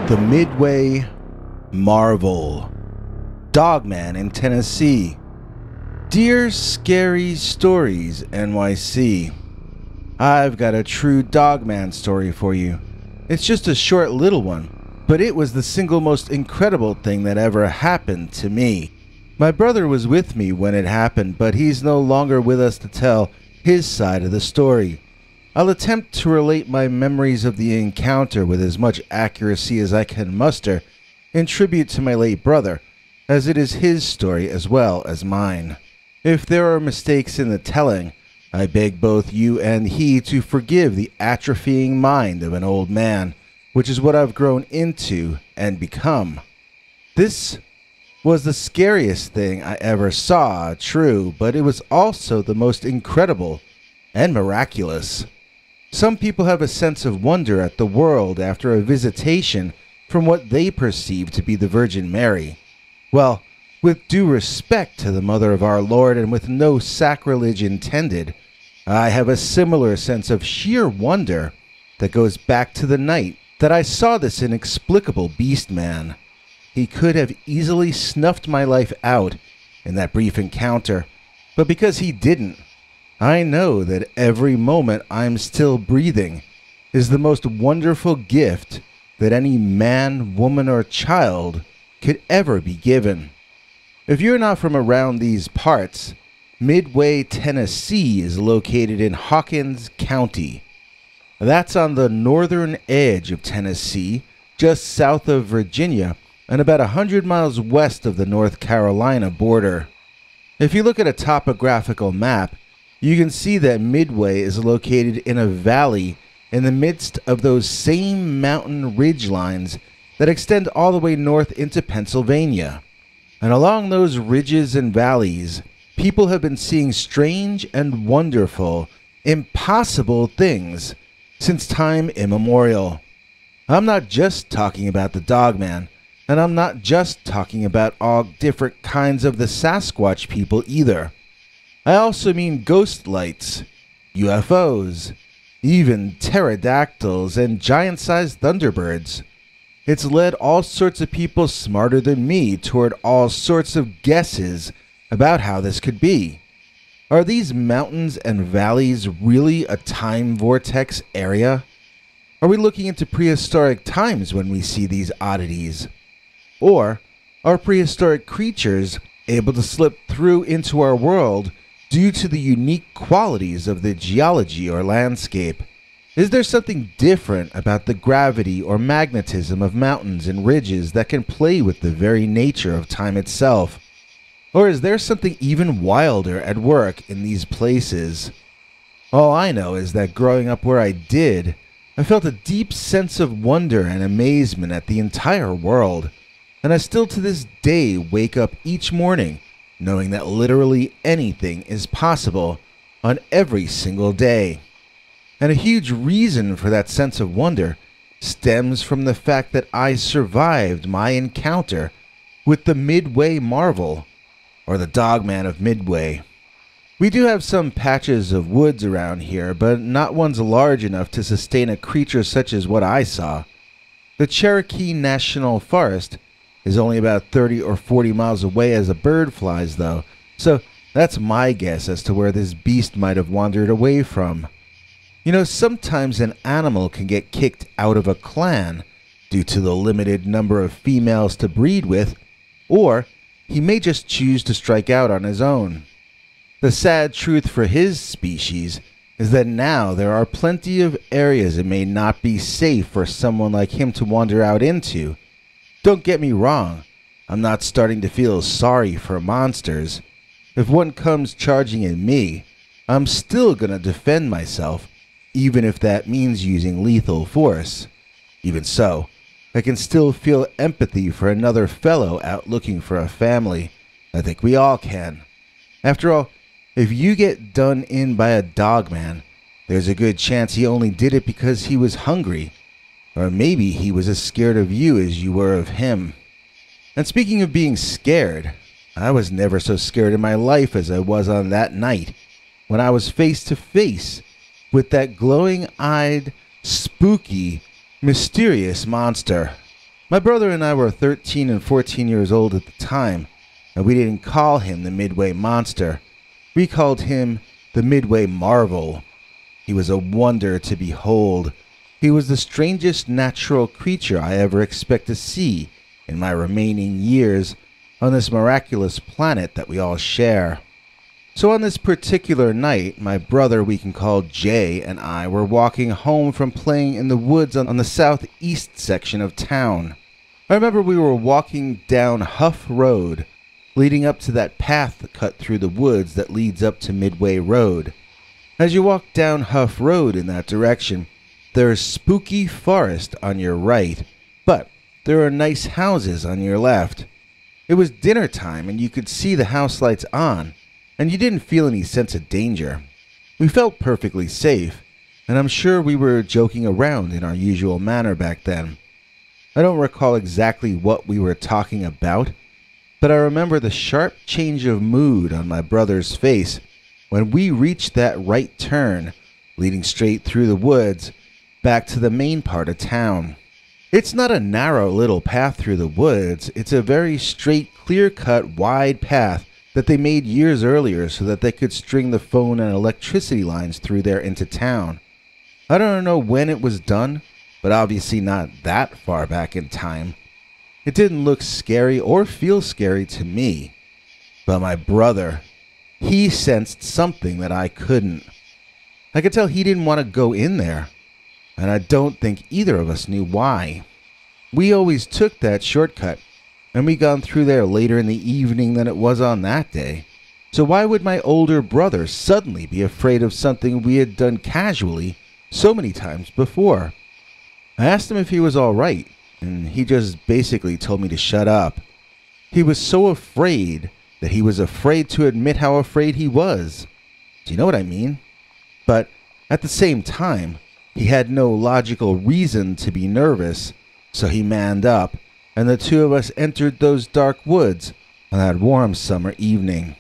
The Midway Marvel. Dogman in Tennessee. Dear Scary Stories NYC. I've got a true Dogman story for you. It's just a short little one, but it was the single most incredible thing that ever happened to me. My brother was with me when it happened, but he's no longer with us to tell his side of the story. I'll attempt to relate my memories of the encounter with as much accuracy as I can muster in tribute to my late brother, as it is his story as well as mine. If there are mistakes in the telling, I beg both you and he to forgive the atrophying mind of an old man, which is what I've grown into and become. This was the scariest thing I ever saw, true, but it was also the most incredible and miraculous. Some people have a sense of wonder at the world after a visitation from what they perceive to be the Virgin Mary. Well, with due respect to the Mother of our Lord and with no sacrilege intended, I have a similar sense of sheer wonder that goes back to the night that I saw this inexplicable beast man. He could have easily snuffed my life out in that brief encounter, but because he didn't, I know that every moment I'm still breathing is the most wonderful gift that any man, woman, or child could ever be given. If you're not from around these parts, Midway, Tennessee is located in Hawkins County. That's on the northern edge of Tennessee, just south of Virginia, and about 100 miles west of the North Carolina border. If you look at a topographical map, you can see that Midway is located in a valley in the midst of those same mountain ridge lines that extend all the way north into Pennsylvania. And along those ridges and valleys, people have been seeing strange and wonderful, impossible things since time immemorial. I'm not just talking about the Dogman, and I'm not just talking about all different kinds of the Sasquatch people either. I also mean ghost lights, UFOs, even pterodactyls and giant-sized thunderbirds. It's led all sorts of people smarter than me toward all sorts of guesses about how this could be. Are these mountains and valleys really a time vortex area? Are we looking into prehistoric times when we see these oddities? Or are prehistoric creatures able to slip through into our world due to the unique qualities of the geology or landscape? Is there something different about the gravity or magnetism of mountains and ridges that can play with the very nature of time itself? Or is there something even wilder at work in these places? All I know is that growing up where I did, I felt a deep sense of wonder and amazement at the entire world, and I still to this day wake up each morning knowing that literally anything is possible on every single day. And a huge reason for that sense of wonder stems from the fact that I survived my encounter with the Midway Marvel, or the Dogman of Midway. We do have some patches of woods around here, but not ones large enough to sustain a creature such as what I saw. The Cherokee National Forest is only about 30 or 40 miles away as a bird flies, though, so that's my guess as to where this beast might have wandered away from. You know, sometimes an animal can get kicked out of a clan due to the limited number of females to breed with, or he may just choose to strike out on his own. The sad truth for his species is that now there are plenty of areas it may not be safe for someone like him to wander out into. Don't get me wrong, I'm not starting to feel sorry for monsters. If one comes charging at me, I'm still gonna defend myself, even if that means using lethal force. Even so, I can still feel empathy for another fellow out looking for a family. I think we all can. After all, if you get done in by a dogman, there's a good chance he only did it because he was hungry. Or maybe he was as scared of you as you were of him. And speaking of being scared, I was never so scared in my life as I was on that night, when I was face to face with that glowing-eyed, spooky, mysterious monster. My brother and I were 13 and 14 years old at the time, and we didn't call him the Midway Monster. We called him the Midway Marvel. He was a wonder to behold. He was the strangest natural creature I ever expect to see in my remaining years on this miraculous planet that we all share. So on this particular night, my brother, we can call Jay, and I were walking home from playing in the woods on the southeast section of town. I remember we were walking down Huff Road, leading up to that path cut through the woods that leads up to Midway Road. As you walk down Huff Road in that direction, there is spooky forest on your right, but there are nice houses on your left. It was dinner time and you could see the house lights on, and you didn't feel any sense of danger. We felt perfectly safe, and I'm sure we were joking around in our usual manner back then. I don't recall exactly what we were talking about, but I remember the sharp change of mood on my brother's face when we reached that right turn, leading straight through the woods, back to the main part of town. It's not a narrow little path through the woods, it's a very straight, clear-cut, wide path that they made years earlier so that they could string the phone and electricity lines through there into town. I don't know when it was done, but obviously not that far back in time. It didn't look scary or feel scary to me, but my brother, he sensed something that I couldn't. I could tell he didn't want to go in there, and I don't think either of us knew why. We always took that shortcut, and we gone through there later in the evening than it was on that day. So why would my older brother suddenly be afraid of something we had done casually so many times before? I asked him if he was all right, and he just basically told me to shut up. He was so afraid that he was afraid to admit how afraid he was. Do you know what I mean? But at the same time, he had no logical reason to be nervous, so he manned up, and the two of us entered those dark woods on that warm summer evening.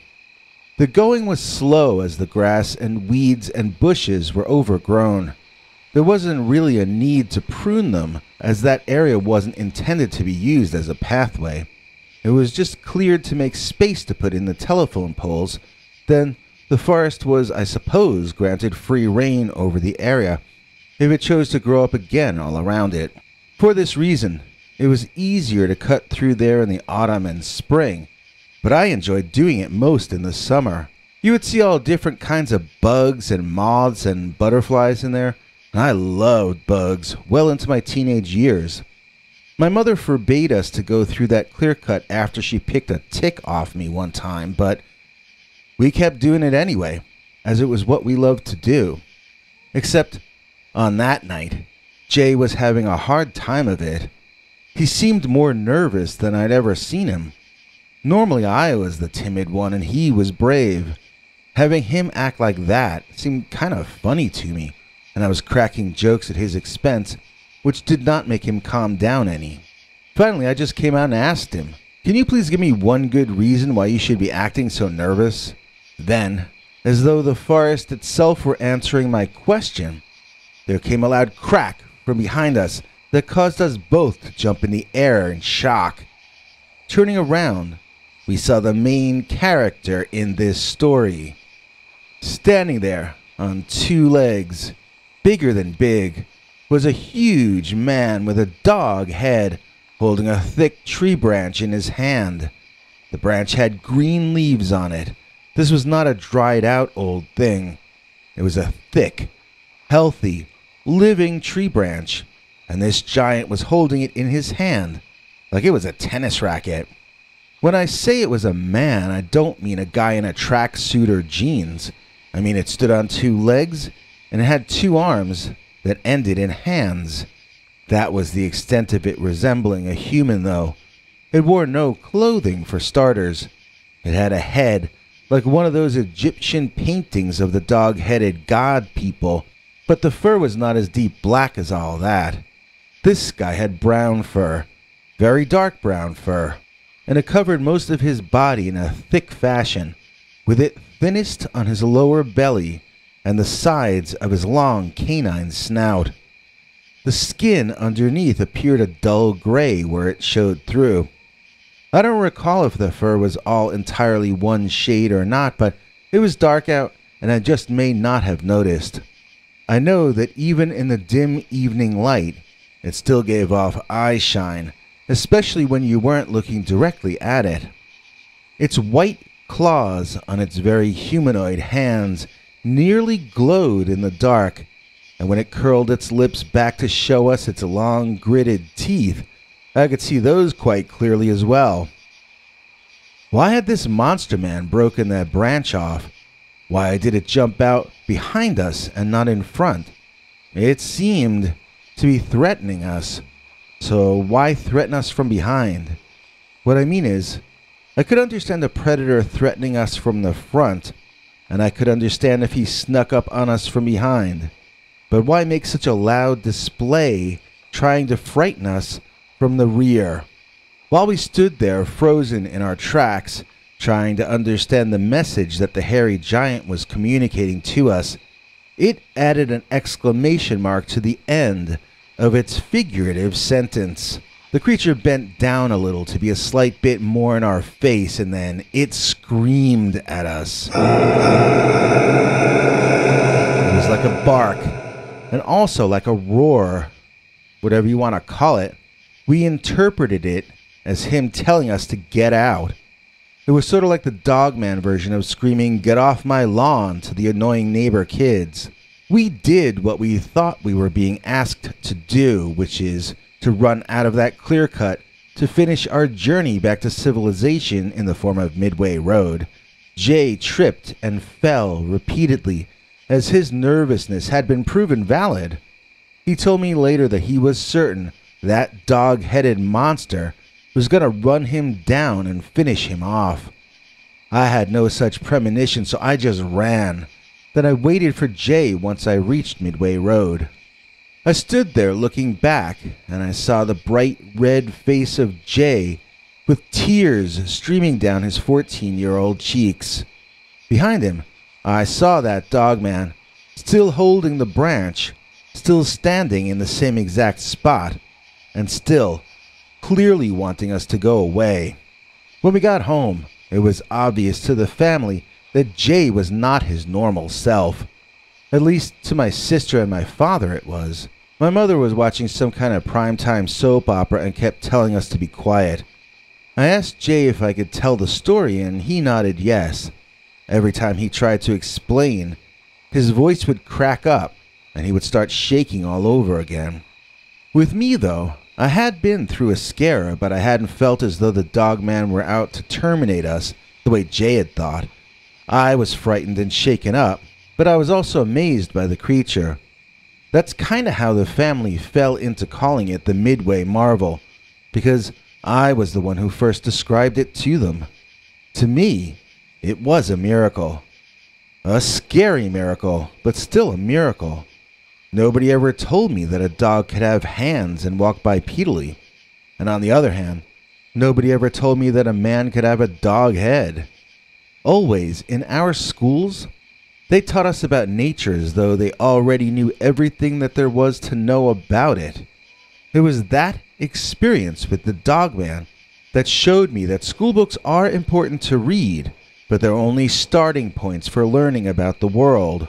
The going was slow as the grass and weeds and bushes were overgrown. There wasn't really a need to prune them, as that area wasn't intended to be used as a pathway. It was just cleared to make space to put in the telephone poles. Then the forest was, I suppose, granted free rein over the area if it chose to grow up again all around it. For this reason, it was easier to cut through there in the autumn and spring, but I enjoyed doing it most in the summer. You would see all different kinds of bugs and moths and butterflies in there, and I loved bugs well into my teenage years. My mother forbade us to go through that clear cut after she picked a tick off me one time, but we kept doing it anyway, as it was what we loved to do. Except on that night, Jay was having a hard time of it. He seemed more nervous than I'd ever seen him. Normally I was the timid one and he was brave. Having him act like that seemed kind of funny to me, and I was cracking jokes at his expense, which did not make him calm down any. Finally, I just came out and asked him, "Can you please give me one good reason why you should be acting so nervous?" Then, as though the forest itself were answering my question, there came a loud crack from behind us that caused us both to jump in the air in shock. Turning around, we saw the main character in this story. Standing there on two legs, bigger than big, was a huge man with a dog head holding a thick tree branch in his hand. The branch had green leaves on it. This was not a dried out old thing. It was a thick, healthy, living tree branch, and this giant was holding it in his hand like it was a tennis racket. When I say it was a man, I don't mean a guy in a tracksuit or jeans. I mean it stood on two legs, and it had two arms that ended in hands. That was the extent of it resembling a human, though. It wore no clothing, for starters. It had a head, like one of those Egyptian paintings of the dog-headed god people, but the fur was not as deep black as all that. This guy had brown fur, very dark brown fur, and it covered most of his body in a thick fashion, with it thinnest on his lower belly and the sides of his long canine snout. The skin underneath appeared a dull gray where it showed through. I don't recall if the fur was all entirely one shade or not, but it was dark out and I just may not have noticed. I know that even in the dim evening light, it still gave off eye shine, especially when you weren't looking directly at it. Its white claws on its very humanoid hands nearly glowed in the dark, and when it curled its lips back to show us its long, gritted teeth, I could see those quite clearly as well. Why had this monster man broken that branch off? Why did it jump out behind us and not in front? It seemed to be threatening us, so why threaten us from behind? What I mean is, I could understand a predator threatening us from the front, and I could understand if he snuck up on us from behind. But why make such a loud display trying to frighten us from the rear? While we stood there frozen in our tracks, trying to understand the message that the hairy giant was communicating to us, it added an exclamation mark to the end of its figurative sentence. The creature bent down a little to be a slight bit more in our face, and then it screamed at us. It was like a bark, and also like a roar, whatever you want to call it. We interpreted it as him telling us to get out. It was sort of like the Dogman version of screaming, "Get off my lawn," to the annoying neighbor kids. We did what we thought we were being asked to do, which is to run out of that clear cut to finish our journey back to civilization in the form of Midway Road. Jay tripped and fell repeatedly, as his nervousness had been proven valid. He told me later that he was certain that dog-headed monster was going to run him down and finish him off. I had no such premonition, so I just ran. Then I waited for Jay once I reached Midway Road. I stood there looking back, and I saw the bright red face of Jay with tears streaming down his 14-year-old cheeks. Behind him, I saw that Dogman, still holding the branch, still standing in the same exact spot, and still clearly wanting us to go away. When we got home, it was obvious to the family that Jay was not his normal self. At least to my sister and my father it was. My mother was watching some kind of primetime soap opera and kept telling us to be quiet. I asked Jay if I could tell the story, and he nodded yes. Every time he tried to explain, his voice would crack up and he would start shaking all over again. With me, though, I had been through a scare, but I hadn't felt as though the Dogman were out to terminate us the way Jay had thought. I was frightened and shaken up, but I was also amazed by the creature. That's kind of how the family fell into calling it the Midway Marvel, because I was the one who first described it to them. To me, it was a miracle. A scary miracle, but still a miracle. Nobody ever told me that a dog could have hands and walk bipedally. And on the other hand, nobody ever told me that a man could have a dog head. Always, in our schools, they taught us about nature as though they already knew everything that there was to know about it. It was that experience with the Dogman that showed me that school books are important to read, but they're only starting points for learning about the world.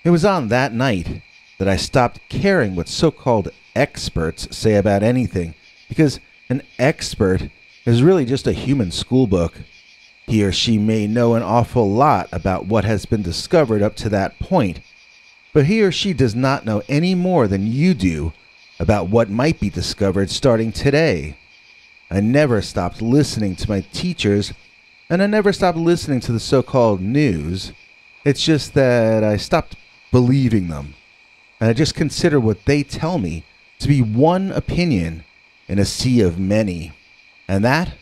It was on that night that I stopped caring what so-called experts say about anything, because an expert is really just a human school book. He or she may know an awful lot about what has been discovered up to that point, but he or she does not know any more than you do about what might be discovered starting today. I never stopped listening to my teachers, and I never stopped listening to the so-called news. It's just that I stopped believing them. And I just consider what they tell me to be one opinion in a sea of many. And that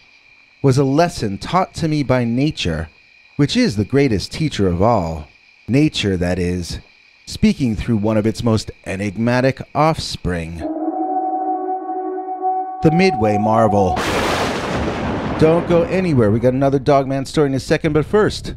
was a lesson taught to me by nature, which is the greatest teacher of all. Nature, that is, speaking through one of its most enigmatic offspring. The Midway Marvel. Don't go anywhere, we got another Dogman story in a second, but first,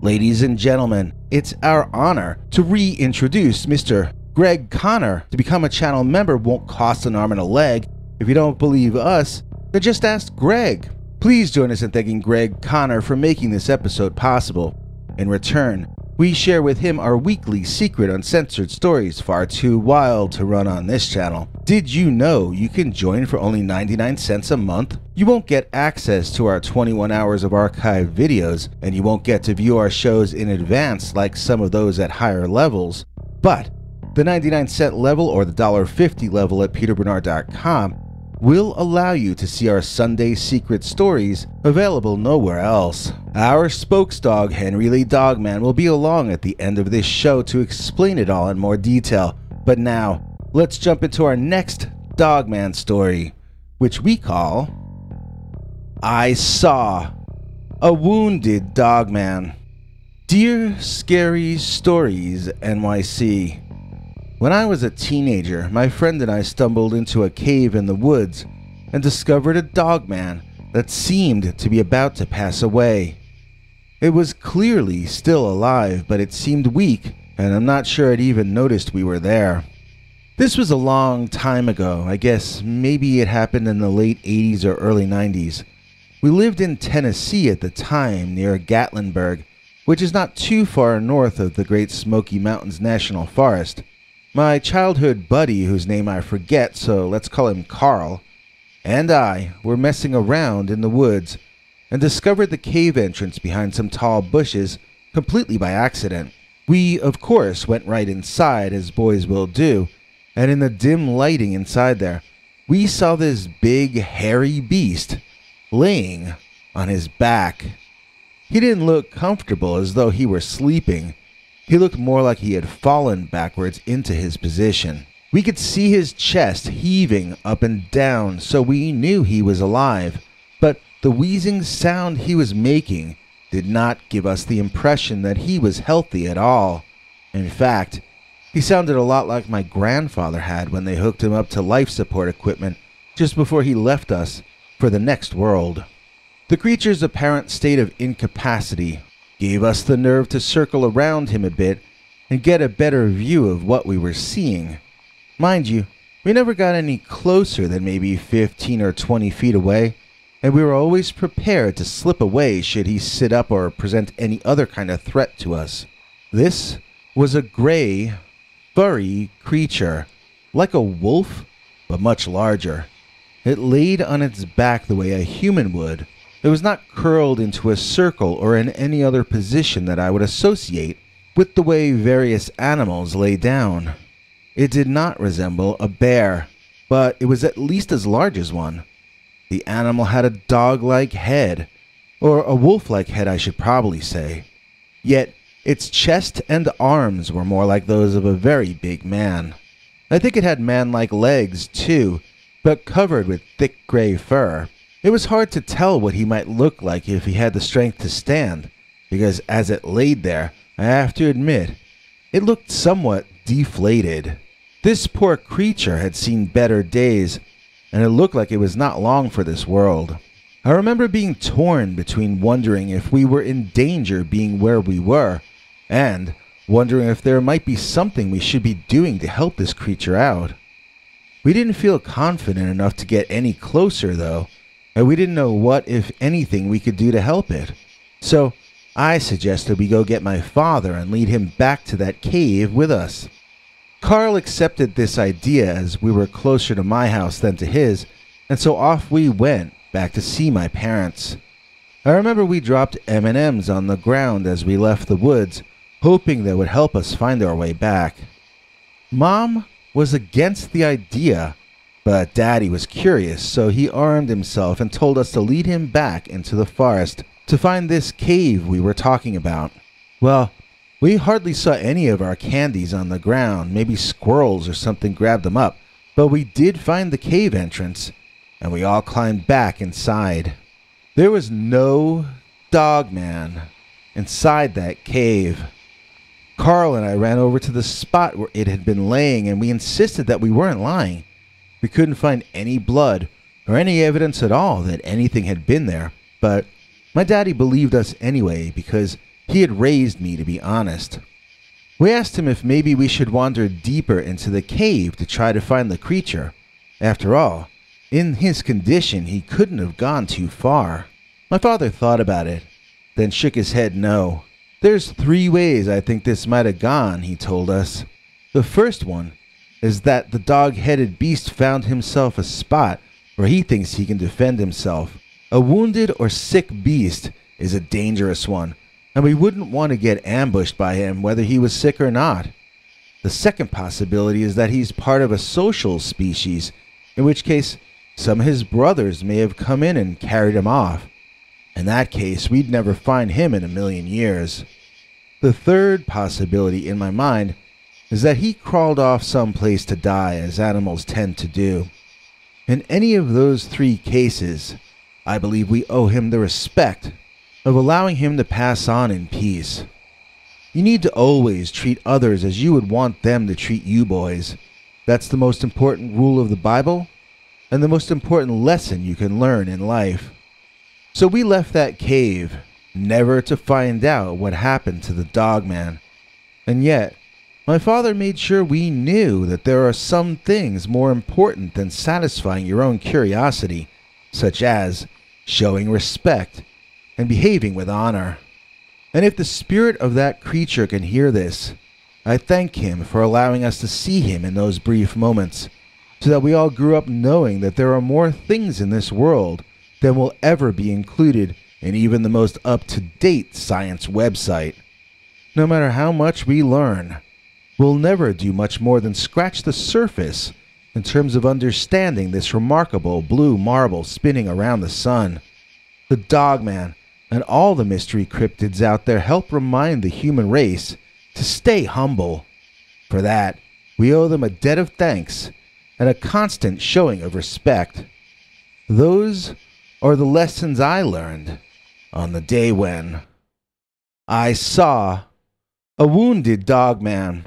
ladies and gentlemen, it's our honor to reintroduce Mr. Greg Connor. To become a channel member won't cost an arm and a leg. If you don't believe us, then just ask Greg. Please join us in thanking Greg Connor for making this episode possible. In return, we share with him our weekly secret uncensored stories far too wild to run on this channel. Did you know you can join for only 99 cents a month? You won't get access to our 21 hours of archived videos, and you won't get to view our shows in advance like some of those at higher levels. But the 99-cent level or the $1.50 level at peterbernard.com will allow you to see our Sunday secret stories available nowhere else. Our spokesdog, Henry Lee Dogman, will be along at the end of this show to explain it all in more detail. But now, let's jump into our next Dogman story, which we call I Saw a Wounded Dogman. Dear Scary Stories NYC. When I was a teenager, my friend and I stumbled into a cave in the woods and discovered a dogman that seemed to be about to pass away. It was clearly still alive, but it seemed weak, and I'm not sure it even noticed we were there. This was a long time ago. I guess maybe it happened in the late 80s or early 90s. We lived in Tennessee at the time, near Gatlinburg, which is not too far north of the Great Smoky Mountains National Forest. My childhood buddy, whose name I forget, so let's call him Carl, and I were messing around in the woods and discovered the cave entrance behind some tall bushes completely by accident. We, of course, went right inside, as boys will do, and in the dim lighting inside there, we saw this big, hairy beast laying on his back. He didn't look comfortable, as though he were sleeping. He looked more like he had fallen backwards into his position. We could see his chest heaving up and down, so we knew he was alive, but the wheezing sound he was making did not give us the impression that he was healthy at all. In fact, he sounded a lot like my grandfather had when they hooked him up to life support equipment just before he left us for the next world. The creature's apparent state of incapacity gave us the nerve to circle around him a bit and get a better view of what we were seeing. Mind you, we never got any closer than maybe 15 or 20 feet away, and we were always prepared to slip away should he sit up or present any other kind of threat to us. This was a gray, furry creature, like a wolf, but much larger. It laid on its back the way a human would. It was not curled into a circle or in any other position that I would associate with the way various animals lay down. It did not resemble a bear, but it was at least as large as one. The animal had a dog-like head, or a wolf-like head I should probably say. Yet its chest and arms were more like those of a very big man. I think it had man-like legs too, but covered with thick gray fur. It was hard to tell what he might look like if he had the strength to stand, because as it laid there, I have to admit, it looked somewhat deflated. This poor creature had seen better days, and it looked like it was not long for this world. I remember being torn between wondering if we were in danger being where we were, and wondering if there might be something we should be doing to help this creature out. We didn't feel confident enough to get any closer, though, and we didn't know what, if anything, we could do to help it. So I suggested we go get my father and lead him back to that cave with us. Carl accepted this idea, as we were closer to my house than to his, and so off we went back to see my parents. I remember we dropped M&Ms on the ground as we left the woods, hoping they would help us find our way back. Mom was against the idea, but Daddy was curious, so he armed himself and told us to lead him back into the forest to find this cave we were talking about. Well, we hardly saw any of our candies on the ground. Maybe squirrels or something grabbed them up, but we did find the cave entrance, and we all climbed back inside. There was no Dogman inside that cave. Carl and I ran over to the spot where it had been laying, and we insisted that we weren't lying. We couldn't find any blood or any evidence at all that anything had been there, but my daddy believed us anyway because he had raised me to be honest. We asked him if maybe we should wander deeper into the cave to try to find the creature. After all, in his condition, he couldn't have gone too far. My father thought about it, then shook his head no. There's 3 ways I think this might have gone, he told us. The first one is that the dog-headed beast found himself a spot where he thinks he can defend himself. A wounded or sick beast is a dangerous one, and we wouldn't want to get ambushed by him whether he was sick or not. The second possibility is that he's part of a social species, in which case some of his brothers may have come in and carried him off. In that case, we'd never find him in a million years. The third possibility in my mind is that he crawled off someplace to die, as animals tend to do. In any of those 3 cases, I believe we owe him the respect of allowing him to pass on in peace. You need to always treat others as you would want them to treat you, boys. That's the most important rule of the Bible, and the most important lesson you can learn in life. So we left that cave, never to find out what happened to the Dogman. And yet, my father made sure we knew that there are some things more important than satisfying your own curiosity, such as showing respect and behaving with honor. And if the spirit of that creature can hear this, I thank him for allowing us to see him in those brief moments, so that we all grew up knowing that there are more things in this world than will ever be included in even the most up-to-date science website. No matter how much we learn, we'll never do much more than scratch the surface in terms of understanding this remarkable blue marble spinning around the sun. The Dogman and all the mystery cryptids out there help remind the human race to stay humble. For that, we owe them a debt of thanks and a constant showing of respect. Those are the lessons I learned on the day when I saw a wounded Dogman.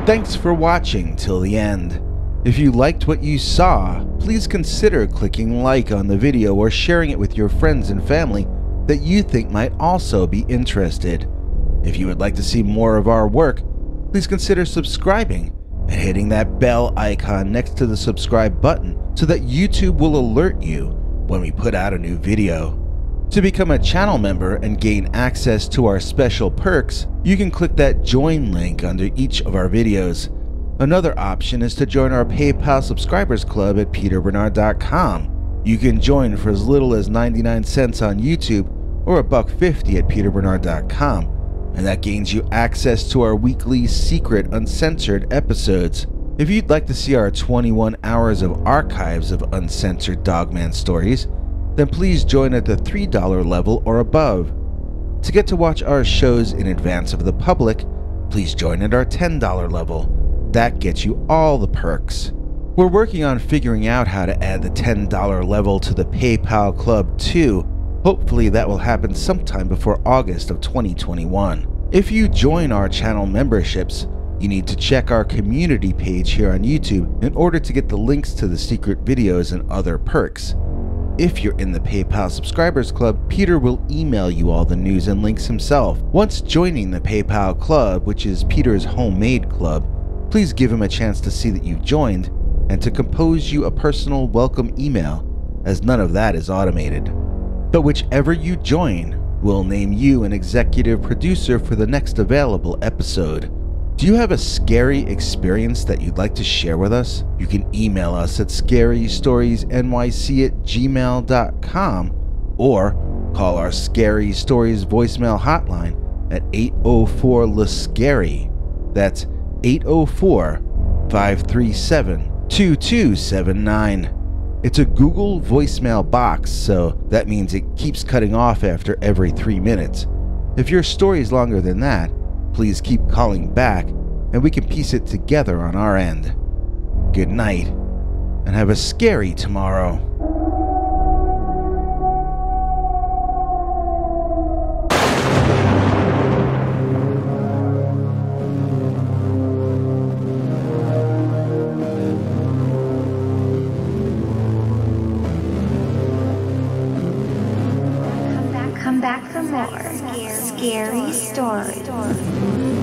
Thanks for watching till the end. If you liked what you saw, please consider clicking like on the video or sharing it with your friends and family that you think might also be interested. If you would like to see more of our work, please consider subscribing and hitting that bell icon next to the subscribe button so that YouTube will alert you when we put out a new video. To become a channel member and gain access to our special perks, you can click that join link under each of our videos. Another option is to join our PayPal subscribers club at peterbernard.com. You can join for as little as 99 cents on YouTube or $1.50 at peterbernard.com, and that gains you access to our weekly secret uncensored episodes. If you'd like to see our 21 hours of archives of uncensored Dogman stories, then please join at the $3 level or above. To get to watch our shows in advance of the public, please join at our $10 level. That gets you all the perks. We're working on figuring out how to add the $10 level to the PayPal club too. Hopefully that will happen sometime before August of 2021. If you join our channel memberships, you need to check our community page here on YouTube in order to get the links to the secret videos and other perks. If you're in the PayPal subscribers club, Peter will email you all the news and links himself. Once joining the PayPal club, which is Peter's homemade club, please give him a chance to see that you've joined and to compose you a personal welcome email, as none of that is automated. But whichever you join, we'll name you an executive producer for the next available episode. Do you have a scary experience that you'd like to share with us? You can email us at scarystoriesnyc@gmail.com or call our Scary Stories voicemail hotline at 804-LA-SCARY. That's 804-537-2279. It's a Google voicemail box, so that means it keeps cutting off after every 3 minutes. If your story is longer than that, please keep calling back and we can piece it together on our end. Good night, and have a scary tomorrow. Come back for more scary stories.